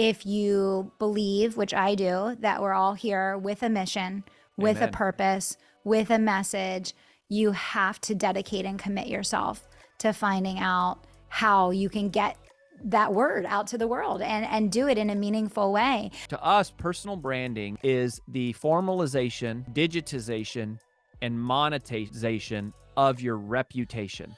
if you believe, which I do, that we're all here with a mission, with a Amen. purpose, with a message, you have to dedicate and commit yourself to finding out how you can get that word out to the world and do it in a meaningful way. To us, personal branding is the formalization, digitization, and monetization of your reputation.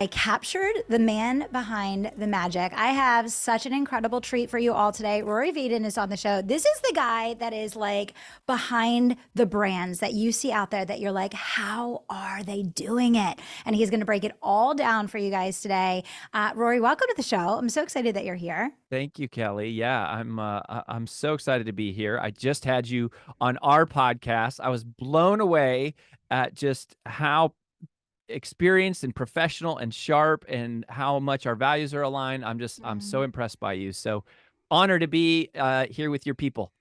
I captured the man behind the magic. I have such an incredible treat for you all today. Rory Vaden is on the show. This is the guy that is like behind the brands that you see out there that you're like, how are they doing it? And he's going to break it all down for you guys today. Rory, welcome to the show. I'm so excited that you're here. Thank you, Kelly. Yeah, I'm so excited to be here. I just had you on our podcast. I was blown away at just how experienced and professional and sharp and how much our values are aligned. I'm so impressed by you. So honored to be here with your people.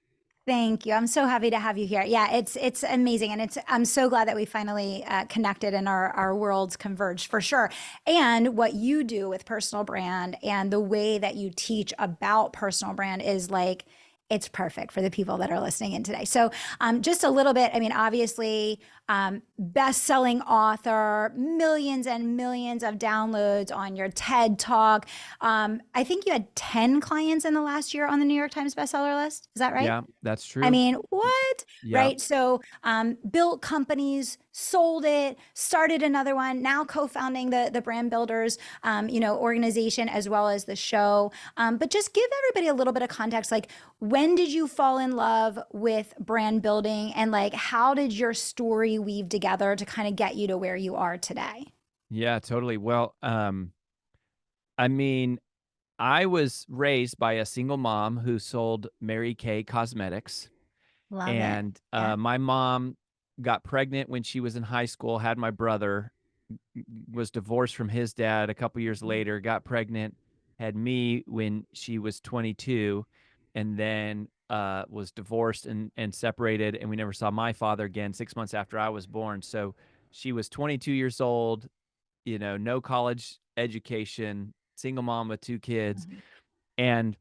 Thank you. I'm so happy to have you here. Yeah, it's amazing, and I'm so glad that we finally connected and our worlds converged for sure. And what you do with personal brand and the way that you teach about personal brand is like it's perfect for the people that are listening in today. So, just a little bit. I mean, obviously, best-selling author, millions and millions of downloads on your TED Talk. I think you had 10 clients in the last year on the New York Times bestseller list. Is that right? Yeah, that's I true. mean, what? Yeah. Right? So, built companies, sold it, started another one, now co-founding the Brand Builders, organization as well as the show. But just give everybody a little bit of context. Like, when did you fall in love with brand building, and like, how did your story weave together to kind of get you to where you are today? Yeah, totally. Well, I mean, I was raised by a single mom who sold Mary Kay cosmetics. Love it. And Yeah. my mom got pregnant when she was in high school, had my brother, was divorced from his dad a couple years later, got pregnant, had me when she was 22, and then was divorced and separated. And we never saw my father again 6 months after I was born. So she was 22 years old, no college education, single mom with two kids. Mhm. And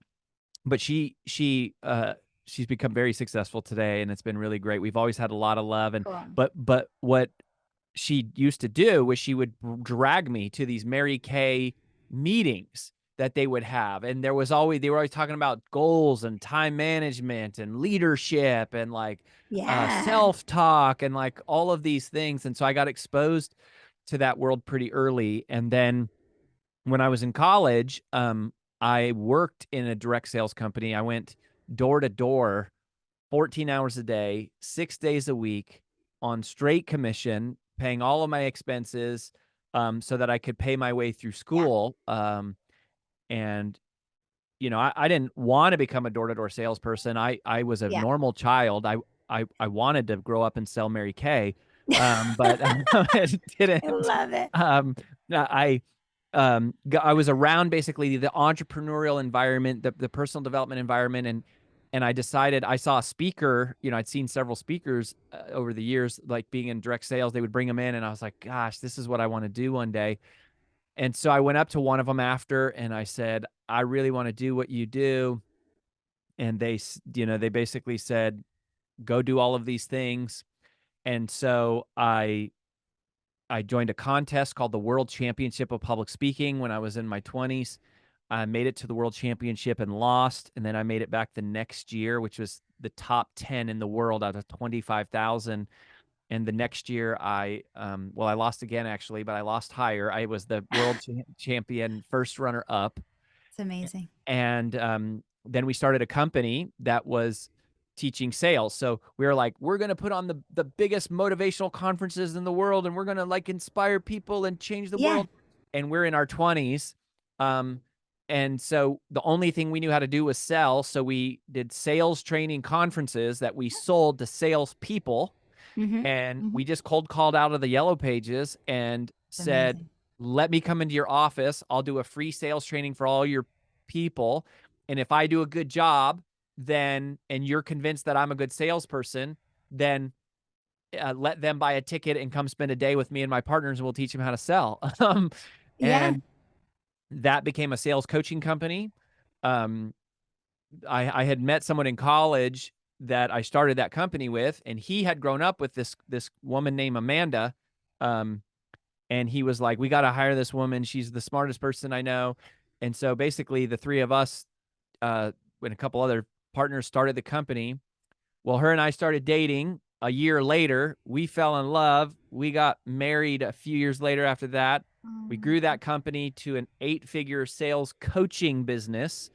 but she's become very successful today, and it's been really great. We've always had a lot of love, and Cool. but what she used to do was she would drag me to these Mary Kay meetings that they would have, and they were always talking about goals and time management and leadership and like Yeah. self-talk and like all of these things. And so I got exposed to that world pretty early. And then when I was in college, I worked in a direct sales company. I went door to door 14 hours a day, 6 days a week on straight commission, paying all of my expenses so that I could pay my way through Yeah. school. And, I didn't want to become a door to door salesperson. I was a Yeah. normal child. I wanted to grow up and sell Mary Kay, but it I didn't. love it. Um, I was around basically the entrepreneurial environment, the personal development environment, and I decided I saw a speaker. I'd seen several speakers over the years, like being in direct sales. They would bring them in, and I was like, "Gosh, this is what I want to do one day." And so I went up to one of them after, and I said, "I really want to do what you do." And they basically said, "Go do all of these things." And so I joined a contest called the World Championship of Public Speaking when I was in my 20s. I made it to the World Championship and lost, and then I made it back the next year, which was the top 10 in the world out of 25,000. And the next year I lost again actually, but I lost higher. I was the world champion, first runner up. It's amazing. And then we started a company that was teaching sales. So we were like, we're going to put on the biggest motivational conferences in the world, and we're going to like inspire people and change the Yeah. world. And we're in our 20s. And so the only thing we knew how to do was sell. So we did sales training conferences that we sold to sales people. Mm-hmm. And Mm-hmm. we just cold called out of the yellow pages and It's said, amazing. let me come into your office. I'll do a free sales training for all your people. And if I do a good job, then, and you're convinced that I'm a good salesperson, then let them buy a ticket and come spend a day with me and my partners, and we'll teach them how to sell. Yeah. And that became a sales coaching company. Um, I had met someone in college that I started that company with, and he had grown up with this woman named Amanda. Um, and he was like, "We got to hire this woman. She's the smartest person I know." And so basically, the three of us, and a couple other partners, started the company. Well, her and I started dating. A year later, we fell in love. We got married a few years later after that. We grew Um, that company to an 8-figure sales coaching business.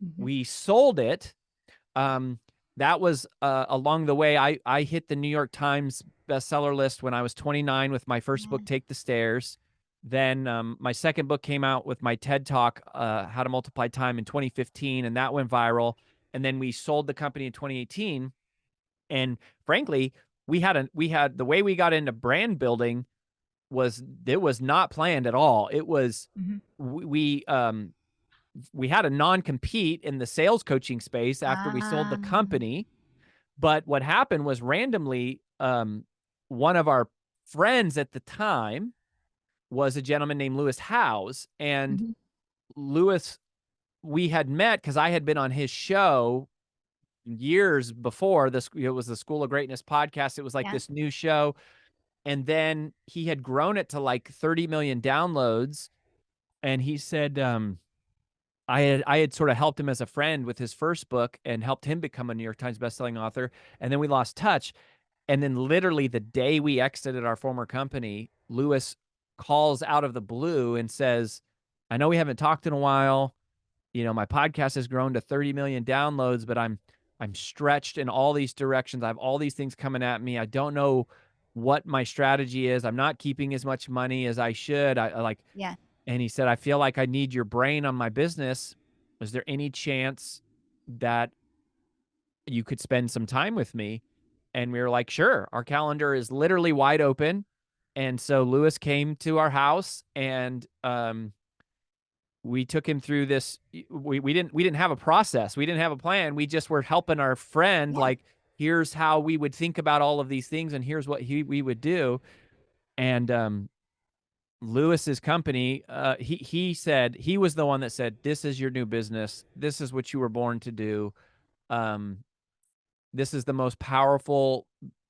mhm. We sold it. Um, that was along the way. I hit the New York Times bestseller list when I was 29 with my first Yeah. book, Take the Stairs. Then my second book came out with my TED Talk, How to Multiply Time, in 2015, and that went viral. And then we sold the company in 2018. And frankly, we had the way we got into brand building was it was not planned at all. It was Mhm. we had a non-compete in the sales coaching space after we sold the Ah, company. But what happened was randomly, one of our friends at the time was a gentleman named Lewis Howes. And mhm. Lewis, we had met because I had been on his show years before this. It was the School of Greatness podcast. It was like Yeah. this new show. And then he had grown it to like 30 million downloads. And he said, I had sort of helped him as a friend with his first book and helped him become a New York Times bestselling author. And then we lost touch. And then literally the day we exited our former company, Lewis calls out of the blue and says, "I know we haven't talked in a while. My podcast has grown to 30 million downloads, but I'm stretched in all these directions. I have all these things coming at me. I don't know what my strategy is. I'm not keeping as much money as I should. I like." Yeah. And he said, "I feel like I need your brain on my business. Is there any chance that you could spend some time with me?" And we were like, "Sure." Our calendar is literally wide open. And so Lewis came to our house, and we took him through this. We didn't have a process. We didn't have a plan. We just were helping our friend, Yeah. like, here's how we would think about all of these things, and here's what we would do. And Lewis's company, he said, he was the one that said, "This is your new business. This is what you were born to do. Um, this is the most powerful,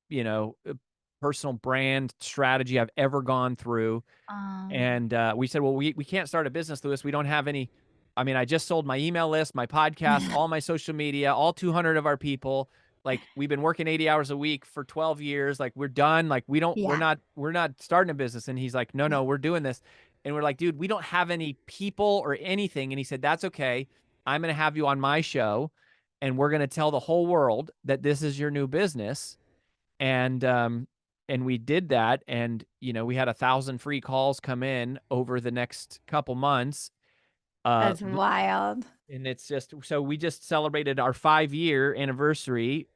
you know, uh, personal brand strategy I've ever gone through." Um, And we said, "Well, we can't start a business, Lewis. We don't have any." I mean, I just sold my email list, my podcast, all my social media, all 200 of our people. Like, we've been working 80 hours a week for 12 years. Like, we're done. Like, yeah. we're not starting a business. And he's like, "No, Yeah. no, we're doing this." And we're like, "Dude, we don't have any people or anything." And he said, "That's okay. I'm going to have you on my show, and we're going to tell the whole world that this is your new business." And we did that. And we had 1,000 free calls come in over the next couple months. uh That's wild. and it's just, so we just celebrated our 5-year anniversary.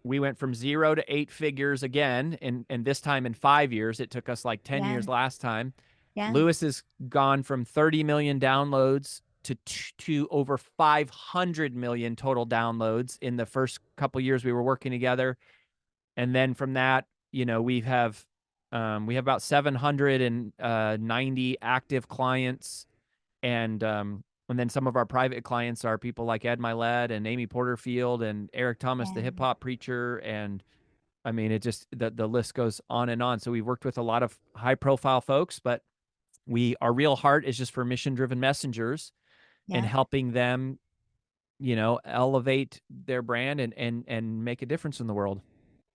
We went from 0 to 8 figures again, and this time in 5 years. It took us like 10 Yeah. years last time. Yeah. Lewis has gone from 30 million downloads to over 500 million total downloads in the first couple years we were working together. And then from that, we have about 790 active clients. And then some of our private clients are people like Ed Milet and Amy Porterfield and Eric Thomas, the Yeah. hip hop preacher. And I mean, it just, the list goes on and on. So we've worked with a lot of high profile folks, but our real heart is just for mission driven messengers and Yeah. helping them, elevate their brand and make a difference in the world.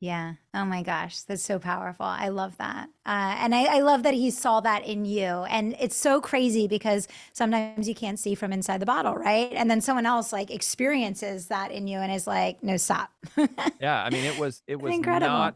Yeah. Oh my gosh. That's so powerful. I love that. And I love that he saw that in you. And it's so crazy because sometimes you can't see from inside the bottle, right? And then someone else like experiences that in you and is like, no, stop. Yeah, I mean, it was Incredible.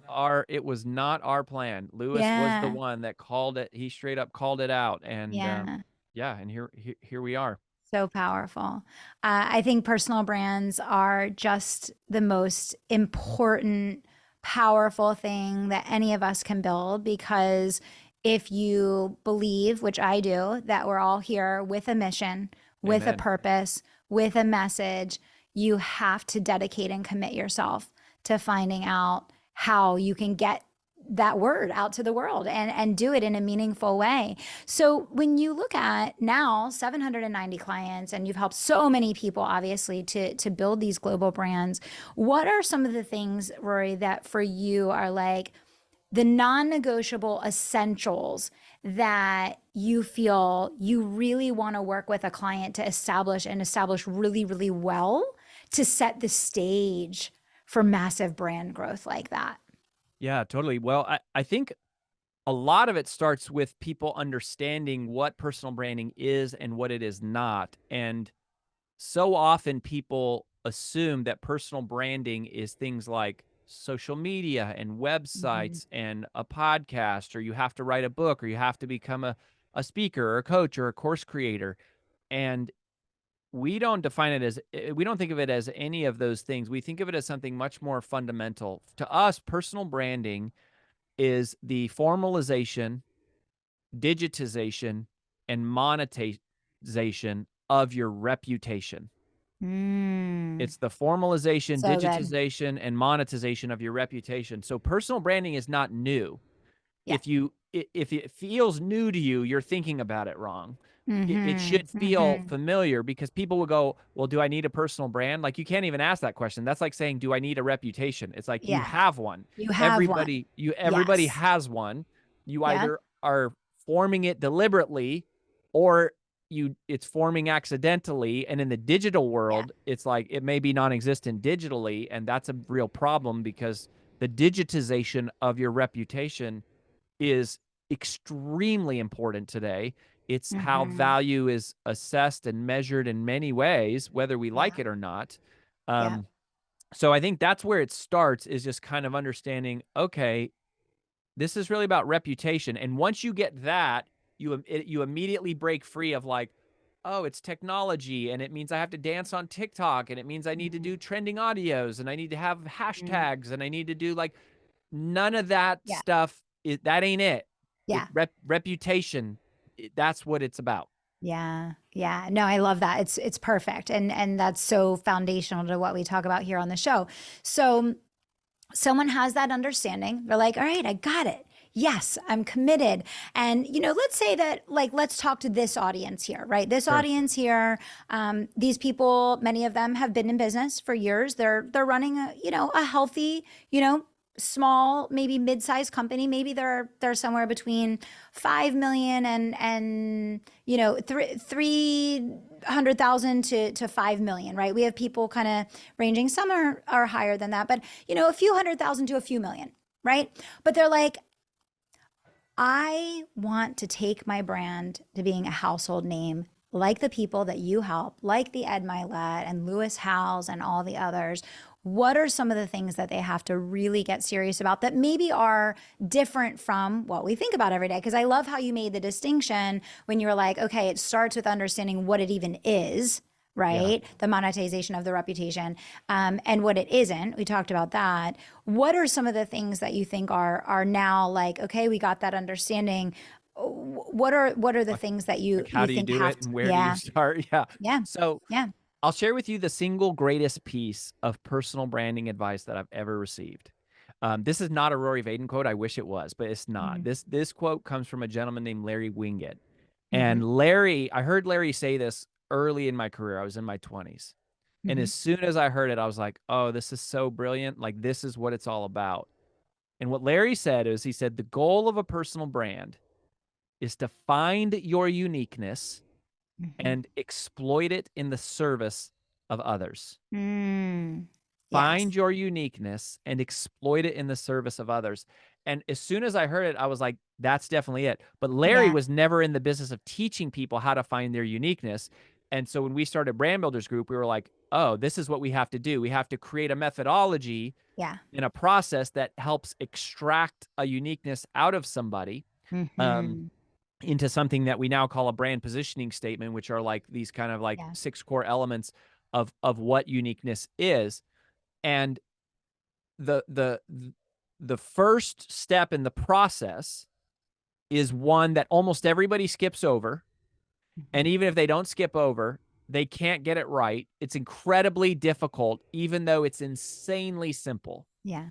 not our plan. Lewis was the Yeah. one that called it. He straight up called it out. And Yeah. yeah, and here we are. So powerful. I think personal brands are just the most important, powerful thing that any of us can build because if you believe, which I do, that we're all here with a mission, with a Amen. purpose, with a message, you have to dedicate and commit yourself to finding out how you can get that word out to the world and do it in a meaningful way. So when you look at now 790 clients and you've helped so many people obviously to build these global brands, what are some of the things, Rory, that for you are like the non-negotiable essentials that you feel you really want to work with a client to establish really, really well to set the stage for massive brand growth like that? Yeah, totally. Well, I think a lot of it starts with people understanding what personal branding is and what it is not. And so often people assume that personal branding is things like social media and Mhm. websites and a podcast, or you have to write a book, or you have to become a speaker or a coach or a course creator. And we don't define it as, we don't think of it as any of those things. We think of it as something much more fundamental. To us, personal branding is the formalization, digitization, and monetization of your reputation. Mm, It's the formalization, so good. digitization, and monetization of your reputation. So personal branding is not new. Yeah. If it feels new to you, you're thinking about it wrong. It Mm-hmm. should feel Mm-hmm. familiar, because people will go, well, do I need a personal brand? Like, you can't even ask that question. That's like saying, do I need a reputation? It's like, you Yeah. have one. You have one. Everybody Yes. has one. You Yeah. either are forming it deliberately, or it's forming accidentally. And in the digital Yeah. world, it's like, it may be non-existent digitally, and that's a real problem, because the digitization of your reputation is extremely important today. It's how Mm-hmm. value is assessed and measured in many ways, whether we like Yeah. it or not. Yeah. Um, so I think that's where it starts, is just kind of understanding, okay, this is really about reputation. And once you get that, you immediately break free of like, oh, it's technology, and it means I have to dance on TikTok, and it means I need to Mm-hmm. do trending audios, and I need to have Mm-hmm. hashtags, and I need to do like, none of that Yeah. stuff. That ain't it. Yeah. Reputation. That's what it's about. Yeah. Yeah. No, I love that. It's perfect. And that's so foundational to what we talk about here on the show. So someone has that understanding. They're like, all right, I got it. Yes, I'm committed. And, let's say that, like, let's talk to this audience here, right? This Sure. audience here, these people, many of them have been in business for years. They're running a healthy, small, maybe mid-sized company. Maybe they're somewhere between 5 million and 300,000 to 5 million, right? We have people kind of ranging. Some are higher than that, but a few 100,000 to a few million, right? But they're like, I want to take my brand to being a household name, like the people that you help, like the Ed Milet and Lewis Howes and all the others. What are some of the things that they have to really get serious about that maybe are different from what we think about every day? Because I love how you made the distinction when you were like, okay, it starts with understanding what it even is, Yeah. right? The monetization of the reputation, and what it isn't. We talked about that. What are some of the things that you think are now like, okay, we got that understanding. What are the Like, things that you how you do you think do have it, to? and where do you Yeah, start? Yeah. yeah, So yeah. I'll share with you the single greatest piece of personal branding advice that I've ever received. This is not a Rory Vaden quote. I wish it was, but it's not. Mm-hmm. This quote comes from a gentleman named Larry Winget. Mm-hmm. And Larry, I heard Larry say this early in my career. I was in my 20s. And Mm-hmm. as soon as I heard it, I was like, oh, this is so brilliant. Like, this is what it's all about. And what Larry said is, he said, the goal of a personal brand is to find your uniqueness Mm-hmm. and exploit it in the service of others. Mm. Yes. Find your uniqueness and exploit it in the service of others. And as soon as I heard it, I was like, that's definitely it. But Larry Yeah. was never in the business of teaching people how to find their uniqueness. And so when we started Brand Builders Group, we were like, oh, this is what we have to do. We have to create a methodology Yeah. and a process that helps extract a uniqueness out of somebody, um, Mm-hmm. into something that we now call a brand positioning statement, which are like these kind of like Yeah. 6 core elements of what uniqueness is. And the the the first step in the process is one that almost everybody skips over. Mm-hmm. And even if they don't skip over, they can't get it right. It's incredibly difficult, even though it's insanely simple. Yeah.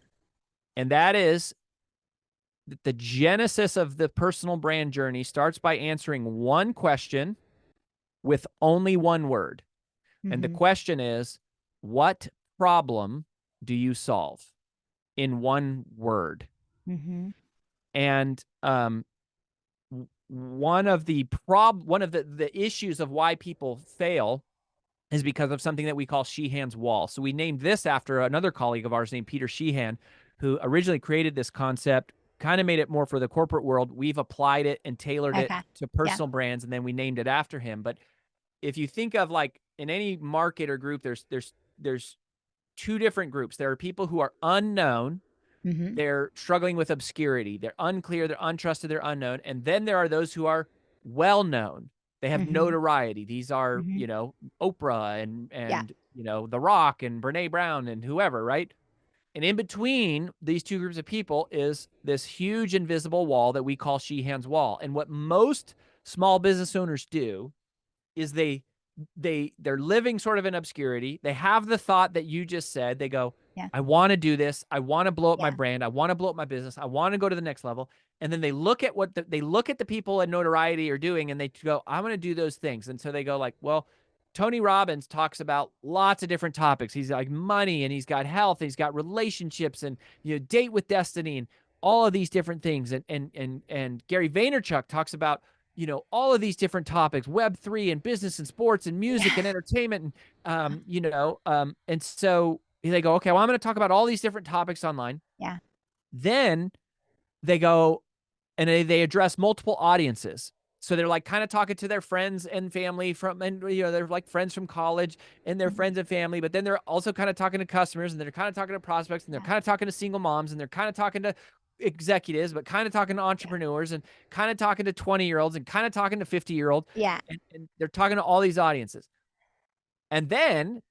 And that is, that the genesis of the personal brand journey starts by answering one question with only one word. And the Mm-hmm. question is, what problem do you solve in one word? Mm-hmm. And one of the issues of why people fail is because of something that we call Sheehan's wall. So we named this after another colleague of ours named Peter Sheehan, who originally created this concept, kind of made it more for the corporate world. We've applied it and tailored it Okay. to Yeah. personal brands, and then we named it after him. But if you think of, like, in any market or group, there's two different groups. There are people who are unknown. Mm-hmm. They're struggling with obscurity. They're unclear, they're untrusted, they're unknown. And then there are those who are well known. They have Mm-hmm. notoriety. These are, Mm-hmm. Oprah Yeah. and The Rock and Brene Brown and whoever, right? And in between these two groups of people is this huge invisible wall that we call Sheehan's wall. And what most small business owners do is they're living sort of in obscurity. They have the thought that you just said. They go, Yeah. I want to do this. I want to blow up my Yeah. brand. I want to blow up my business. I want to go to the next level. And then they look at they look at the people in notoriety are doing, and they go, I'm going to do those things. And so they go like, well, Tony Robbins talks about lots of different topics. He's like money, and he's got health, and he's got relationships, and date with destiny, and all of these different things. And Gary Vaynerchuk talks about all of these different topics, Web3 and business and sports and music Yeah. and entertainment. And so they go, okay, well, I'm going to talk about all these different topics online. Yeah. Then they go and they address multiple audiences. So they're like kind of talking to their friends and family and they're like friends from college and their Mhm. friends and family, but then they're also kind of talking to customers, and they're kind of talking to prospects, and they're Yeah. kind of talking to single moms, and they're kind of talking to executives, but kind of talking to Yeah. entrepreneurs, and kind of talking to 20-year-olds, and kind of talking to 50-year-old. Yeah. And they're talking to all these audiences. And then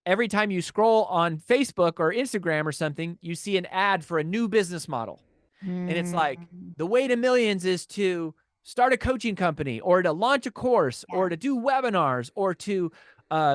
every time you scroll on Facebook or Instagram or something, you see an ad for a new business model. And it's like, Mm. the way to millions is to start a coaching company, or to launch a course, Yeah. or to do webinars, or to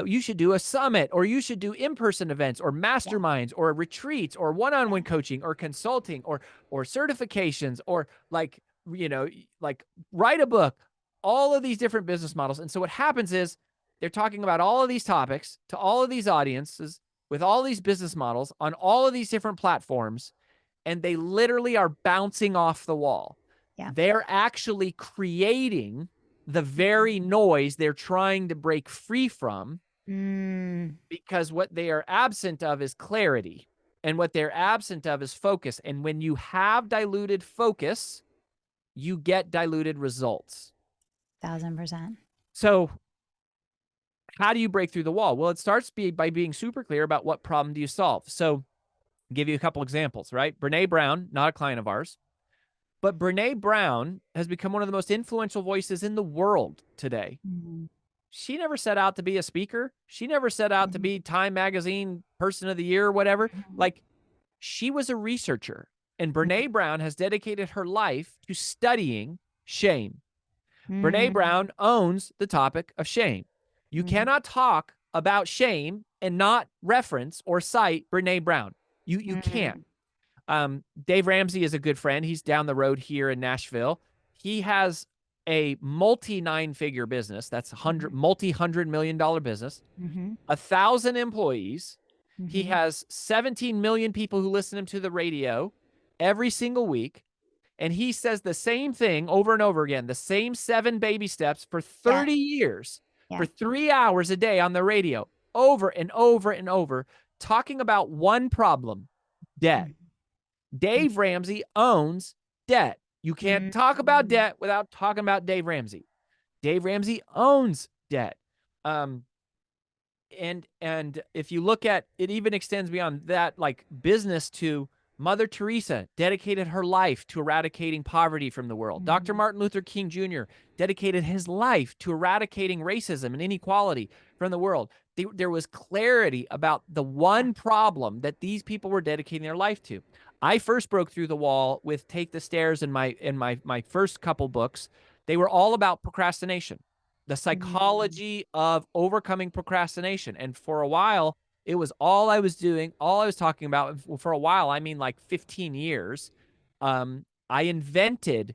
you should do a summit, or you should do in-person events, or Yeah. masterminds, or retreats, or Yeah. one-on-one coaching, or consulting, or certifications, or like write a book, all of these different business models. And so what happens is they're talking about all of these topics to all of these audiences with all these business models on all of these different platforms, and they literally are bouncing off the wall. Yeah. They're actually creating the very Mhm. noise they're trying to break free from, Mm. because what they are absent of is clarity, and what they're absent of is focus. And when you have diluted focus, you get diluted results. 1,000%. So how do you break through the wall? Well, it starts by being super clear about what problem do you solve. So I'll give you a couple examples, right? Brene Brown, not a client of ours, but Brene Brown has become one of the most influential voices in the world today. Mhm. She never set out to be a speaker. She never set out to Mhm. be Time Magazine Person of the Year or whatever. Mhm. Like, she was a researcher. And Mhm. Brene Brown has dedicated her life to studying shame. Brene Mm. Brown owns the topic of shame. You Mhm. cannot talk about shame and not reference or cite Brene Brown. You can't. Mm. Dave Ramsey is a good friend. He's down the road here in Nashville. He has a multi nine-figure business. That's Mhm. multi-$100 million business, Mhm. 1,000 employees. He Mhm. has 17 million people who listen to him to the radio every single week. And he says the same thing over and over again, the same 7 baby steps for Yeah. 30 years, for Yeah. 3 hours a day on the radio, over and over and over, talking about one problem: debt. Mhm. Dave Ramsey owns debt. You can't Mhm. talk about Mhm. debt without talking about Dave Ramsey. Dave Ramsey owns debt. Um, and if you look at it, even extends beyond that, like business, to Mother Teresa dedicated her life to eradicating poverty from the world. Dr. Mhm. Martin Luther King Jr. dedicated his life to eradicating racism and inequality from the world. There was clarity about the Yeah. one problem that these people were dedicating their life to. I first broke through the wall with Take the Stairs, and my first couple books. They were all about procrastination, the Mm. psychology of overcoming procrastination. And for a while, it was all I was doing, all I was talking about. For a while, I mean like 15 years. I invented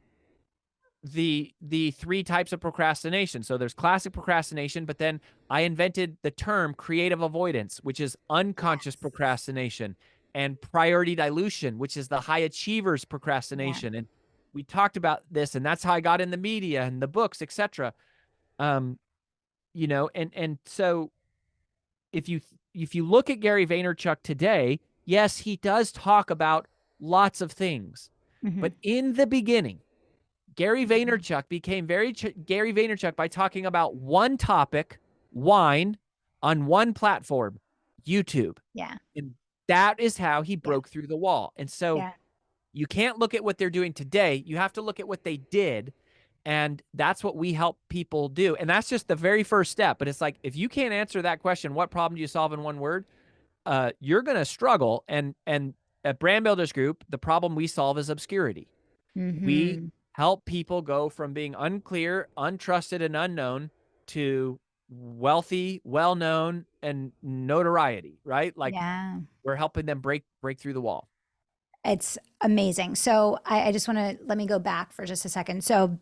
the three types of procrastination. So there's classic procrastination, but then I invented the term creative avoidance, which is unconscious Yes. procrastination, and priority dilution, which is the high achievers Yeah. procrastination. And we talked about this, and that's how I got in the media and the books, etc. Um, and so if you look at Gary Vaynerchuk today, yes, he does talk about lots of things, Hmm. but in the beginning, Gary Hmm. Vaynerchuk became Gary Vaynerchuk by talking about one topic, wine, on one platform, YouTube. Yeah. And that is how he Yeah. broke through the wall. And so Yeah. you can't look at what they're doing today. You have to look at what they did. And that's what we help people do. And that's just the very first step. But it's like, if you can't answer that question, what problem do you solve in one word? You're going to struggle. And at Brand Builders Group, the problem we solve is obscurity. We Hmm. help people go from being unclear, untrusted, and unknown to wealthy, well-known, and notoriety, right? Like, Yeah. we're helping them break through the wall. It's amazing. So I just want to let me go back for just a second. So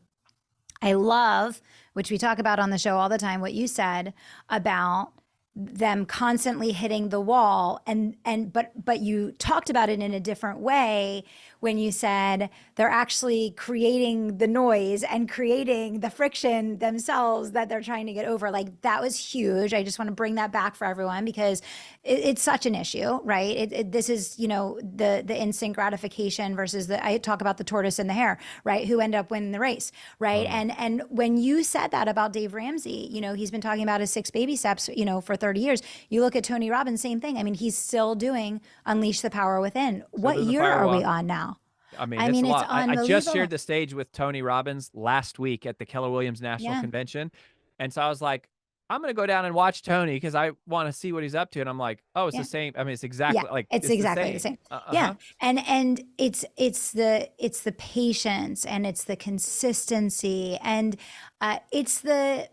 I love, which we talk about on the show all the time, what you said about them constantly hitting the wall, but you talked about it in a different way when you said they're actually creating the noise and creating the friction themselves that they're trying to get over. Like, that was huge. I just want to bring that back for everyone because it's such an issue, right? This is, the instant gratification versus I talk about the tortoise and the hare, right? Who end up winning the race, right? Totally. And when you said that about Dave Ramsey, he's been talking about his 6 baby steps, for 30 years. You look at Tony Robbins, same thing. I mean, he's still doing Unleash the Power Within. So What doing the year are we firewalk. on now? I mean, I it's a mean, it's lot. I just unbelievable. shared the stage with Tony Robbins last week at the Keller Williams National Yeah. Convention. And so I was like, I'm going to go down and watch Tony because I want to see what he's up to. And I'm like, oh, it's the Yeah. same. I mean, it's Yeah, exactly like, it's it's the exactly the same. same. Yeah. Uh-huh. And it's the patience, and it's the consistency, and it's the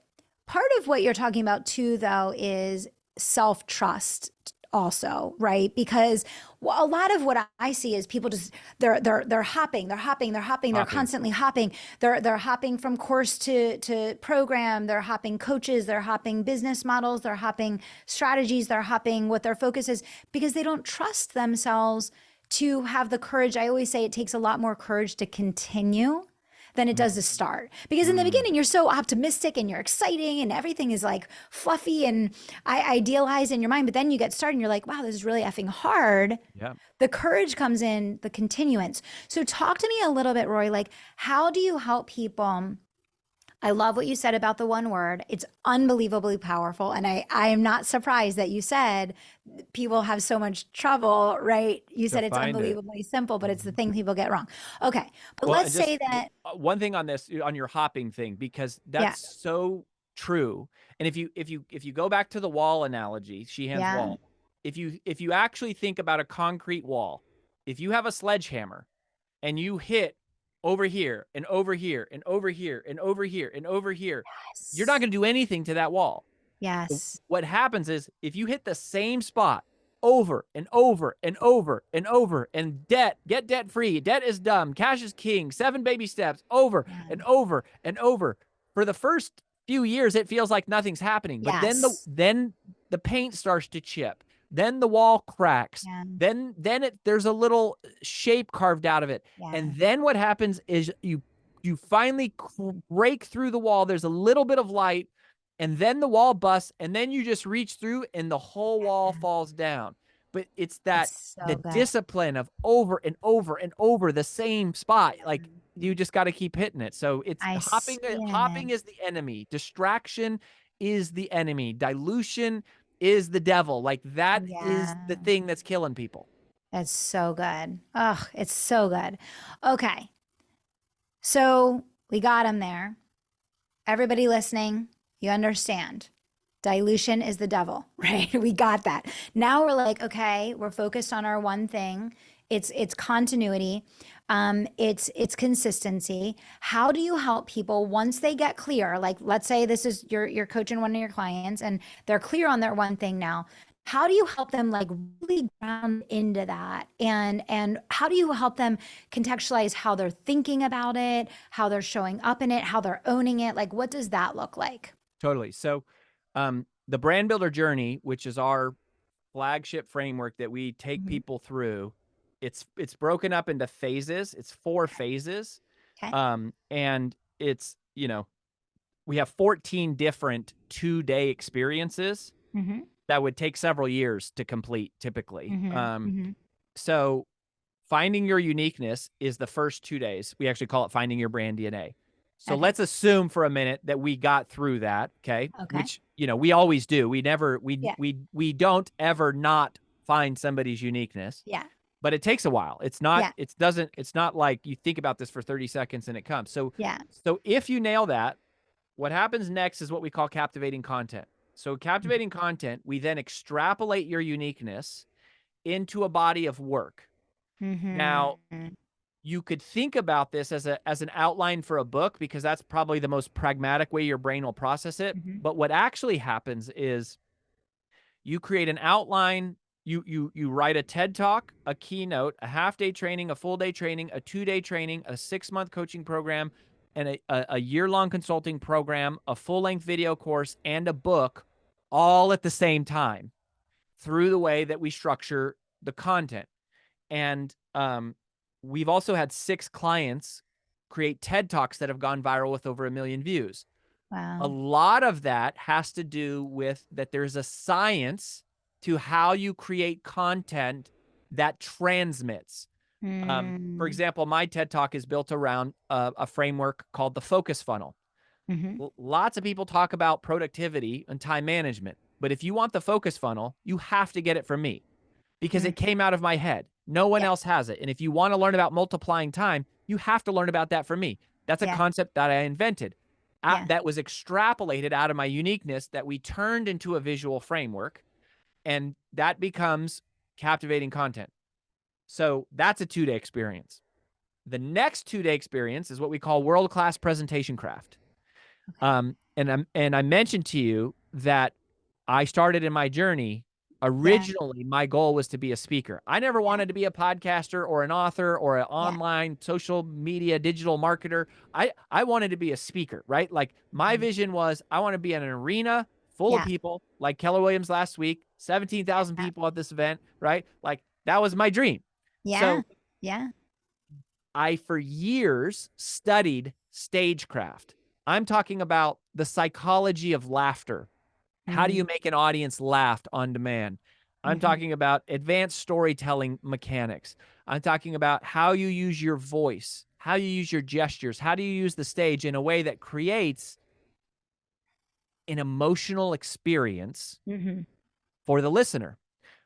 part of what you're talking about too, though, is self-trust also, right? Because a lot of what I see is people just they're hopping, they're Hopping. constantly hopping. They're hopping from course to program, they're hopping coaches, they're hopping business models, they're hopping strategies, they're hopping what their focus is because they don't trust themselves to have the courage. I always say it takes a lot more courage to continue than it does to start. Because in the Mm. beginning, you're so optimistic and you're exciting and everything is like fluffy and idealized in your mind. But then you get started and you're like, wow, this is really effing hard. Yeah. The courage comes in the continuance. So talk to me a little bit, Roy, like, how do you help people? I love what you said about the one word. It's unbelievably powerful. And I am not surprised that you said people have so much trouble, right? You To said it's find it. unbelievably simple, but it's the thing people get wrong. Okay. But Well, let's and just say that, one thing on this, on your hopping thing, because yeah, that's so true. And if you go back to the wall analogy, Sheehan's yeah, wall, if you actually think about a concrete wall, if you have a sledgehammer and you hit over here and over here and over here and over here and over here, you're not yes, going to do anything to that wall. yes, What happens is if you hit the same spot over and over and over and over and get debt free, debt is dumb, cash is king, 7 baby steps, over yeah, and over and over. For the first few years, it feels like nothing's happening, but then the yes, then the paint starts to chip, then the wall cracks, yeah, then there's a little shape carved out of it, yeah, and then what happens is you finally break through the wall. There's a little bit of light, and then the wall busts, and then you just reach through and the whole wall yeah. falls down. But it's that It's the so good. discipline of over and over and over the same spot. Like, you just got to keep hitting it. So it's I hopping. see it. Hopping is the enemy. Distraction is the enemy. Dilution is the devil. Like, that is the Yeah, thing that's killing people. it's so good. Oh, it's so good. Okay. So we got him there. Everybody listening, you understand. Dilution is the devil, right? We got that. Now we're like, okay, we're focused on our one thing. It's continuity. It's consistency. How do you help people once they get clear? Like, let's say this is you're coaching one of your clients and they're clear on their one thing now. how do you help them like really ground into that? And how do you help them contextualize how they're thinking about it, how they're showing up in it, how they're owning it? Like, what does that look like? Totally. So, the brand builder journey, which is our flagship framework that we take Mhm. people through, it's broken up into phases. It's 4 phases. Okay. And it's, we have 14 different 2-day experiences Mm-hmm. that would take several years to complete typically. Mm-hmm. Mm-hmm. So finding your uniqueness is the first 2 days. We actually call it finding your brand DNA. So Okay. let's assume for a minute that we got through that, okay? Okay. Which, we always do. We never Yeah. we don't ever not find somebody's uniqueness, Yeah. but it takes a while. Yeah. It's not like you think about this for 30 seconds and it comes. So Yeah. if you nail that, what happens next is what we call captivating content. So captivating content, we then extrapolate your uniqueness into a body of work. Now, Mm-hmm. you could think about this as an outline for a book because that's probably the most pragmatic way your brain will process it. Mm-hmm. But what actually happens is you create an outline, you write a TED Talk, a keynote, a half-day training, a full-day training, a 2-day training, a 6-month coaching program, and a year-long consulting program, a full-length video course, and a book all at the same time through the way that we structure the content. And we've also had 6 clients create TED Talks that have gone viral with over 1 million views. A Wow. lot of that has to do with that there's a science to how you create content that transmits. For Mm-hmm. example, my TED Talk is built around a framework called the focus funnel. Mm-hmm. Lots of people talk about productivity and time management, but if you want the focus funnel, you have to get it from me because Mm-hmm. it came out of my head. No one Yeah. else has it. And if you want to learn about multiplying time, you have to learn about that from me. That's a Yeah. concept that I invented. Yeah. That was extrapolated out of my uniqueness that we turned into a visual framework, and that becomes captivating content. So that's a 2-day experience. The next 2-day experience is what we call world-class presentation craft. Okay. And I mentioned to you that I started in my journey. Yeah. Originally, my goal was to be a speaker. I never Yeah. wanted to be a podcaster or an author or an Yeah. online social media digital marketer. I wanted to be a speaker, right? Like my Mm-hmm. vision was I want to be in an arena full of Yeah. people like Keller Williams last week, 17,000 Yeah. people at this event, right? Like that was my dream. Yeah. So Yeah. I, for years, studied stagecraft. I'm talking about the psychology of laughter. How do Mm-hmm. you make an audience laugh on demand? I'm Mm-hmm. talking about advanced storytelling mechanics. I'm talking about how you use your voice, how you use your gestures, how do you use the stage in a way that creates an emotional experience Mm-hmm. for the listener.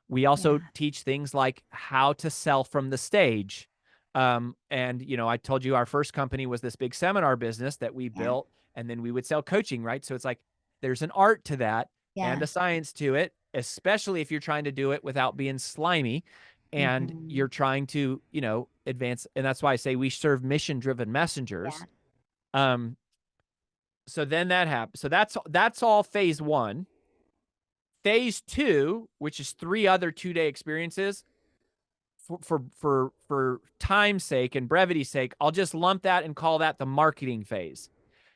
We also Yeah. teach things like how to sell from the stage. And I told you our first company was this big seminar business that we Yeah. built, and then we would sell coaching, right? So it's like there's an art to that and Yeah. a science to it, especially if you're trying to do it without being slimy and Mm-hmm. you're trying to, advance. And that's why I say we serve mission-driven messengers. Yeah. Um, so then that happens. So that's all phase 1. Phase 2, which is 3 other 2-day experiences, for time's sake and brevity's sake, I'll just lump that and call that the marketing phase.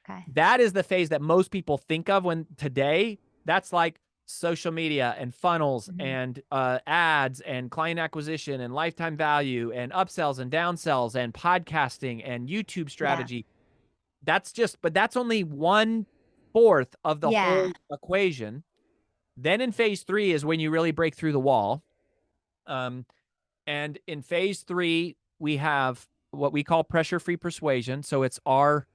Okay. That is the phase that most people think of when today. That's like social media and funnels Mm-hmm. and ads and client acquisition and lifetime value and upsells and downsells and podcasting and YouTube Yeah. strategy. But that's only 1/4 of the Yeah. whole equation. Then in phase 3 is when you really break through the wall. Um, and in phase 3, we have what we call pressure-free persuasion. So it's our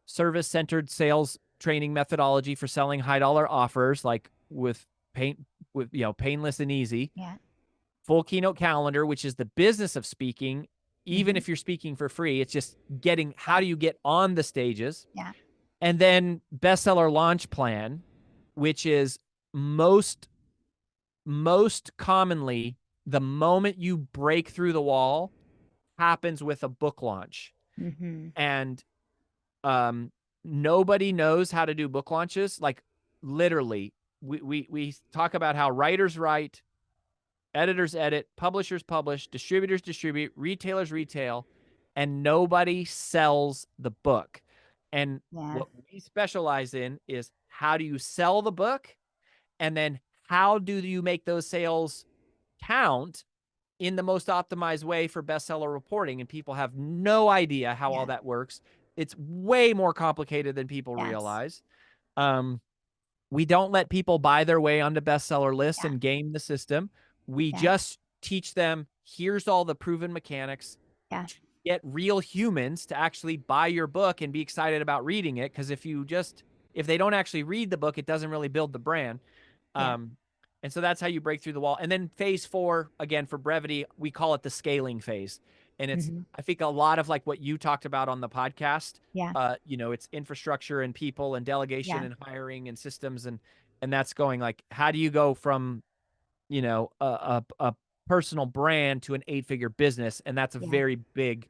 service-centered sales training methodology for selling high-dollar offers, like painless and easy. Yeah. Full keynote calendar, which is the business of speaking. Even Mm-hmm. if you're speaking for free, it's just getting how Yeah. do you get on the stages? Yeah. And then bestseller launch plan, which is most commonly the moment you break through the wall happens with a book launch. Mm-hmm. And nobody knows how to do book launches. Like literally we talk about how writers write, editors edit, publishers publish, distributors distribute, retailers retail, and nobody sells the book. And Yeah. what we specialize in is how do you sell the book? And then how do you make those sales count in the most optimized way for bestseller reporting? And people have no idea how all Yeah. that works. It's way more complicated than people Yes. realize. We don't let people buy their way onto bestseller lists Yeah. and game the system. We Yeah. just teach them, here's all the proven mechanics. Yeah. Get real humans to actually buy your book and be excited about reading it. Because if they don't actually read the book, it doesn't really build the brand. Yeah. And so that's how you break through the wall. And then phase 4, again, for brevity, we call it the scaling phase. And it's, Hmm. I think, a lot of like what you talked about on the podcast. Yeah. It's infrastructure and people and delegation Yeah. and hiring and systems, and that's going like, how do you go from, a personal brand to an 8-figure business? And that's a Yeah. very big.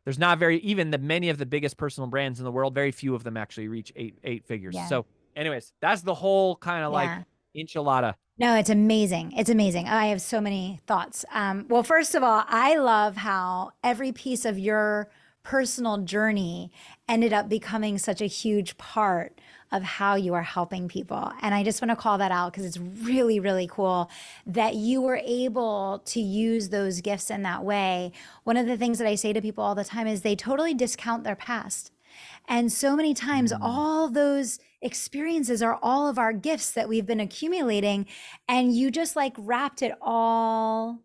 There's not very, even many of the biggest personal brands in the world, very few of them actually reach eight figures. Yeah. So anyways, that's the whole kind of like Yeah. enchilada. No, it's amazing. It's amazing. I have so many thoughts. Well, first of all, I love how every piece of your personal journey ended up becoming such a huge part of how you are helping people. And I just want to call that out because it's really, really cool that you were able to use those gifts in that way. One of the things that I say to people all the time is they totally discount their past. And so many times, Mm. all those experiences are all of our gifts that we've been accumulating. And you just like wrapped it all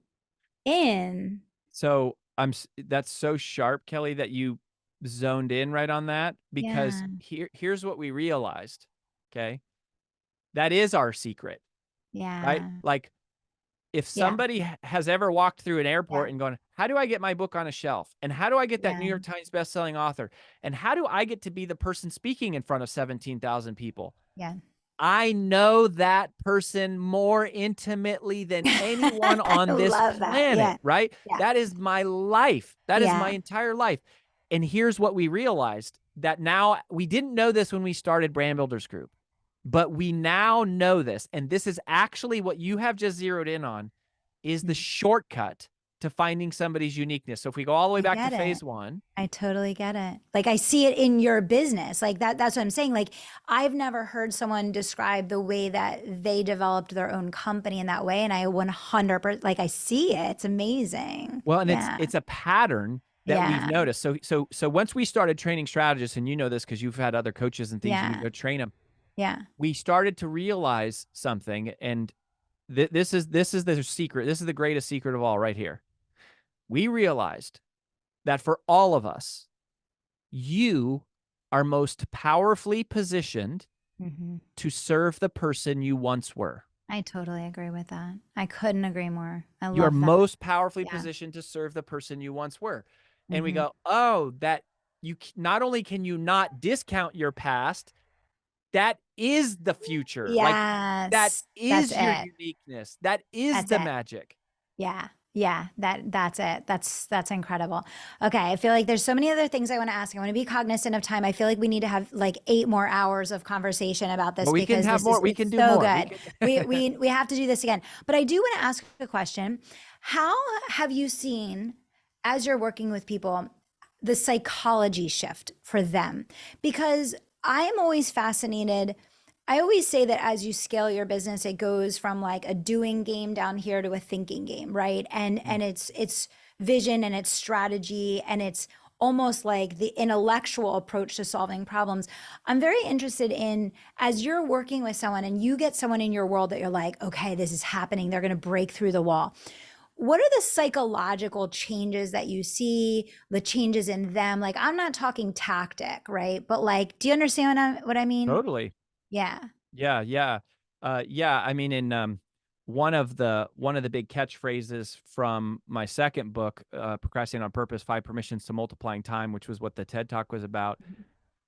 in. So that's so sharp, Kelly, that you zoned in right on that, because Yeah. here's what we realized. Okay. That is our secret, right? Yeah. Like, if Yeah. somebody has ever walked through an Yeah. airport and gone, how do I get my book on a shelf? And how do I get that New Yeah. York Times bestselling author? And how do I get to be the person speaking in front of 17,000 people? Yeah. I know that person more intimately than anyone I on this love that. planet, Yeah. right? Yeah. That is my life. That is my Yeah. entire life. And here's what we realized, that now we didn't know this when we started Brand Builders Group, but we now know this. And this is actually what you have just zeroed in on, is the Mhm. shortcut to finding somebody's uniqueness. So if we go all the way I back to get it. phase 1, I totally get it. Like I see it in your business. Like that's what I'm saying. Like I've never heard someone describe the way that they developed their own company in that way. And I 100%, like I see it. It's amazing. well, and Yeah. it's a pattern that we've Yeah. noticed. So once we started training strategists, and you know this because you've had other coaches and things, you would Yeah. go train them. Yeah. We started to realize something, and this is the secret. This is the greatest secret of all right here. We realized that for all of us, you are most powerfully positioned Hmm. to serve the person you once were. I totally agree with that. I couldn't agree more. I You are love that. most powerfully Yeah. positioned to serve the person you once were. And we Hmm. go, oh, that not only can you not discount your past, that is the future. Like, that Yes. That's is your it. uniqueness. That is That's the it. magic. Yeah. Yeah, that's it. That's incredible. Okay, I feel like there's so many other things I want to ask. I want to be cognizant of time. I feel like we need to have like 8 more hours of conversation about this But we can because have this more. is We it's can do so more. good. We have to do this again. But I do want to ask a question. How have you seen as you're working with people the psychology shift for them? Because I'm always fascinated. I always say that as you scale your business, it goes from like a doing game down here to a thinking game, right? And it's vision and it's strategy and it's almost like the intellectual approach to solving problems. I'm very interested in as you're working with someone and you get someone in your world that you're like, okay, this is happening. They're going to break through the wall. What are the psychological changes that you see, the changes in them? Like, I'm not talking tactic, right? But like, do you understand what I mean? Totally. Yeah. Yeah, yeah. Yeah, I mean, in one of the big catchphrases from my second book, Procrastinating on Purpose, 5 Permissions to Multiplying Time, which was what the TED Talk was about.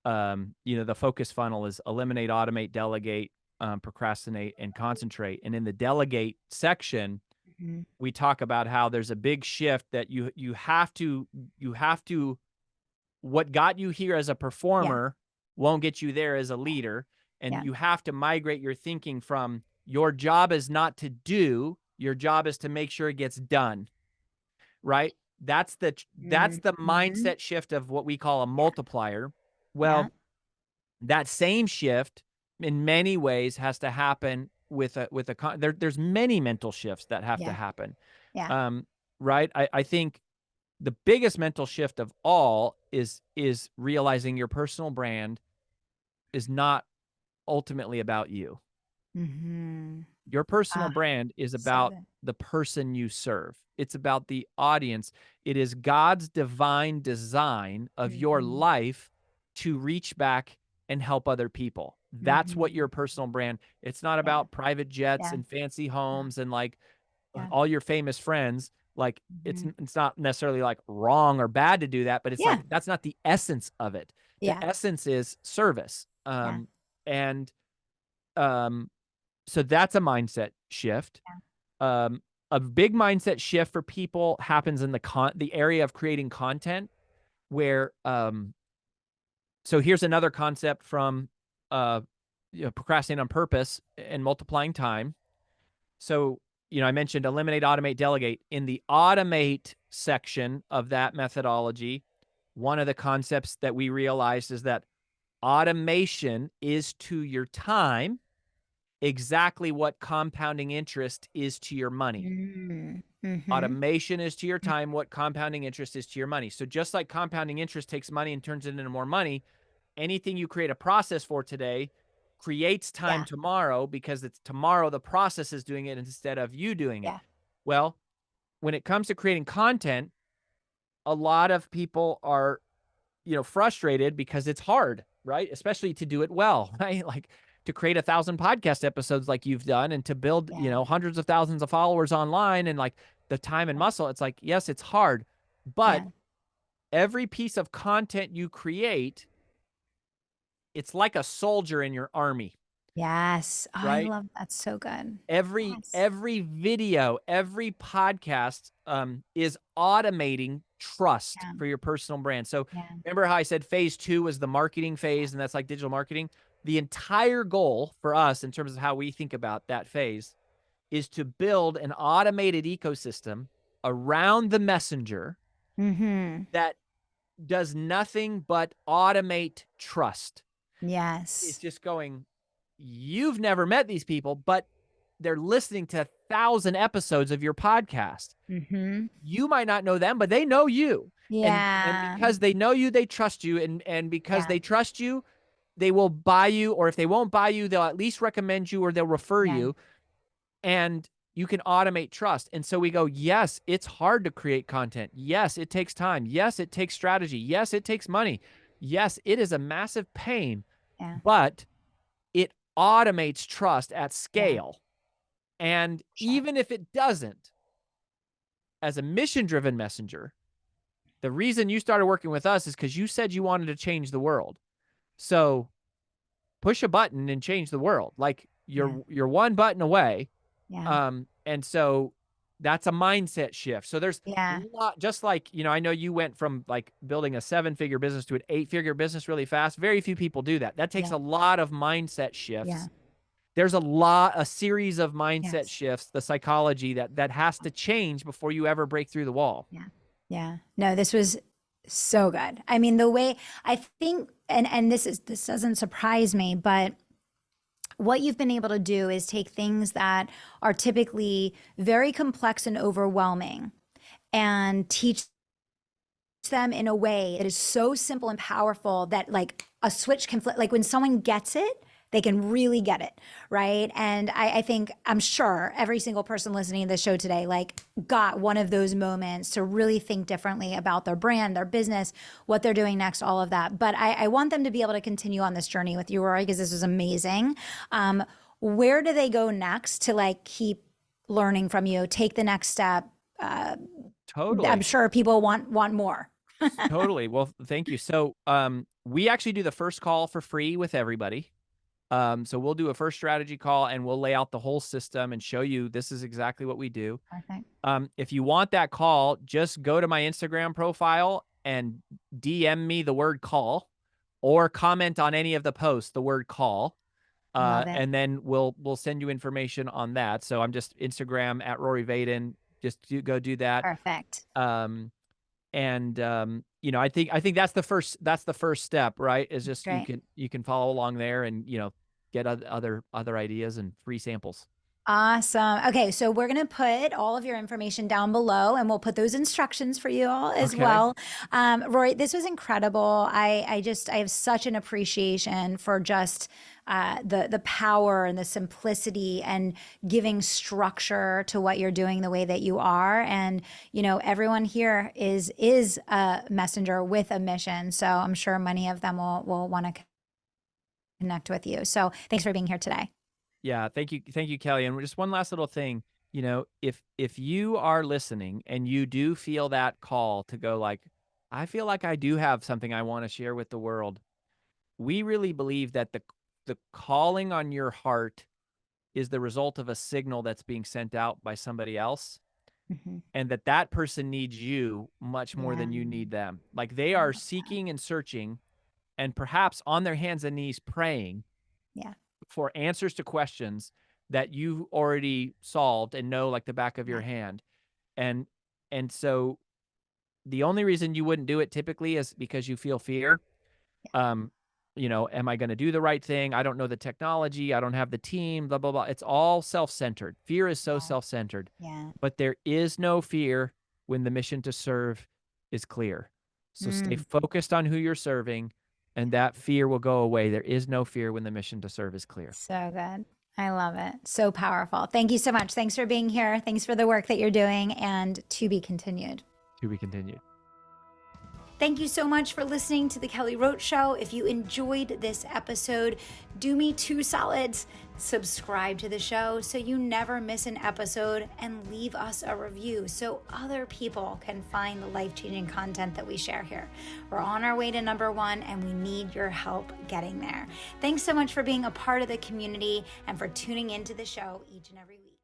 The focus funnel is eliminate, automate, delegate, procrastinate, and concentrate. And in the delegate section, Mhm. we talk about how there's a big shift that you have to what got you here as a Yeah. performer won't get you there as a leader. And Yeah. you have to migrate your thinking from your job is not to do, your job is to make sure it gets done, right? That's the Mm-hmm. mindset shift of what we call a Yeah. multiplier. Yeah. Well, that same shift in many ways has to happen with there's many mental shifts that have to Yeah. happen. Yeah. Um, right? I think the biggest mental shift of all is realizing your personal brand is not ultimately about you. Mm-hmm. Your personal Ah, brand is so about good. the person you serve. It's about the audience. It is God's divine design of your Mm-hmm. life to reach back and help other people. That's what Mm-hmm. your personal brand. It's not Yeah. about private jets Yeah. and fancy Yeah. homes and like Yeah. all your famous friends. Like Mm-hmm. it's not necessarily like wrong or bad to do that, but it's Yeah. like that's not the essence of it. The Yeah. essence is service. Yeah. And um so that's a mindset shift. Um, a big mindset shift for people happens in the area of creating content where so here's another concept from uh procrastinating on purpose and multiplying time. So, I mentioned eliminate, automate, delegate. In the automate section of that methodology, one of the concepts that we realized is that automation is to your time exactly what compounding interest is to your money. Mm. Mm-hmm. Automation is to your time what compounding interest is to your money. So just like compounding interest takes money and turns it into more money, anything you create a process for today creates time Yeah. tomorrow because it's tomorrow the process is doing it instead of you doing it. Yeah. Well, when it comes to creating content, a lot of people are frustrated because it's hard, right? Especially to do it well, right? Like to create 1,000 podcast episodes like you've done and to build, Yeah. hundreds of thousands of followers online and like the time and Yeah. muscle. It's like, yes, it's hard, but Yeah. every piece of content you create, it's like a soldier in your army, Yes. Oh, I right? love that. So good. every Yes. every video, every podcast is automating trust Yeah. for your personal brand. So Yeah. remember how I said phase 2 was the marketing phase, and that's like digital marketing. The entire goal for us in terms of how we think about that phase is to build an automated ecosystem around the messenger Mm-hmm. that does nothing but automate trust. It's Yes. just going, you've never met these people, but they're listening to 1,000 episodes of your podcast. Mm-hmm. You might not know them, but they know you. And Yeah. because they know you, they trust you. And because Yeah. they trust you, they will buy you, or if they won't buy you, they'll at least recommend you or they'll refer Yeah. you. And you can automate trust. And so we go, yes, it's hard to create content. Yes, it takes time. Yes, it takes strategy. Yes, it takes money. Yes, it is a massive pain, Yeah. but it automates trust at Yeah. scale. And Sure. even if it doesn't, as a mission driven messenger, the reason you started working with us is because you said you wanted to change the world. So push a button and change the world. Like Yeah. you're one button away. Yeah. And so that's a mindset shift. So there's a Yeah. lot, just like, I know you went from like building a 7-figure business to an 8-figure business really fast. Very few people do that. That takes Yeah. a lot of mindset Yeah. shifts. There's a series of mindset Yes. shifts, the psychology that has to change before you ever break through the wall. Yeah. Yeah. No, this was so good. I mean, the way I think, and this doesn't surprise me, but what you've been able to do is take things that are typically very complex and overwhelming and teach them in a way that is so simple and powerful that like a switch can flip. Like when someone gets it, they can really get it, right? And I think, I'm sure every single person listening to this show today like got one of those moments to really think differently about their brand, their business, what they're doing next, all of that. But I want them to be able to continue on this journey with you, Rory, because this was amazing. Where do they go next to like keep learning from you, take the next step? I'm Totally. sure people want more. Totally. Well, thank you. So, we actually do the first call for free with everybody. So we'll do a first strategy call and we'll lay out the whole system and show you this is exactly what we do. Perfect. If you want that call, just go to my Instagram profile and DM me the word call or comment on any of the posts, the word call. Love it. And then we'll send you information on that. So I'm just Instagram at Rory Vaden. Just go do that. Perfect. You know, I think that's the first step, right? Is just Great. you can follow along there and, you know, get other ideas and free samples. Awesome. Okay, so we're going to put all of your information down below and we'll put those instructions for you all as Okay. well. Rory, this was incredible. I have such an appreciation for just the power and the simplicity and giving structure to what you're doing the way that you are. And, you know, everyone here is a messenger with a mission. So I'm sure many of them will want to connect with you. So thanks for being here today. Yeah, thank you, Kelly. And just one last little thing, you know, if you are listening and you do feel that call to go like, I feel like I do have something I want to share with the world. We really believe that the calling on your heart is the result of a signal that's being sent out by somebody else, Mhm. and that person needs you much more Yeah, than you need them. Like they I are love that. seeking and searching and perhaps on their hands and knees praying Yeah, for answers to questions that you already solved and know like the back of your yeah, hand. And so the only reason you wouldn't do it typically is because you feel fear. yeah. Um, you know, am I going to do the right thing? I don't know the technology. I don't have the team, blah, blah, blah. It's all self-centered. Fear is so Yeah, self-centered, yeah. but there is no fear when the mission to serve is clear. So stay Mm, focused on who you're serving and that fear will go away. There is no fear when the mission to serve is clear. so good. I love it. So powerful. Thank you so much. Thanks for being here. Thanks for the work that you're doing, and to be continued. To be continued. Thank you so much for listening to the Kelly Roach Show. If you enjoyed this episode, do me two solids. Subscribe to the show so you never miss an episode, and leave us a review so other people can find the life-changing content that we share here. We're on our way to #1 and we need your help getting there. Thanks so much for being a part of the community and for tuning into the show each and every week.